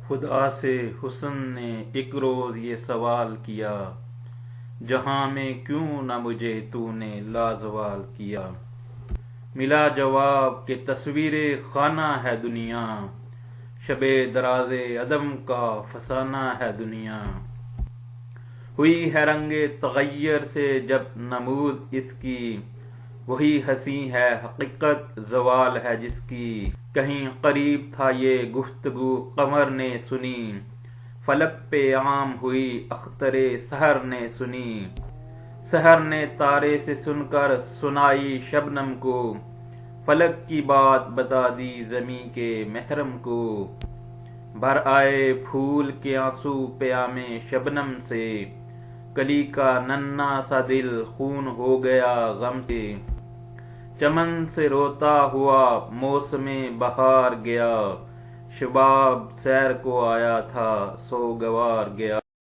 خدا سے حسن نے ایک روز یہ سوال کیا، جہاں میں کیوں نہ مجھے تو نے لازوال کیا؟ ملا جواب کہ تصویر خانہ ہے دنیا، شب دراز عدم کا فسانہ ہے دنیا۔ ہوئی ہے رنگ تغیر سے جب نمود اس کی، وہی ہنسی ہے حقیقت زوال ہے جس کی۔ کہیں قریب تھا یہ گفتگو قمر نے سنی، فلک پہ عام ہوئی اختر سحر نے سنی۔ سحر نے تارے سے سن کر سنائی شبنم کو، فلک کی بات بتا دی زمیں کے محرم کو۔ بھر آئے پھول کے آنسو پیام شبنم سے، کلی کا ننھا سا دل خون ہو گیا غم سے۔ چمن سے روتا ہوا موسم بہار گیا، شباب سیر کو آیا تھا سوگوار گیا۔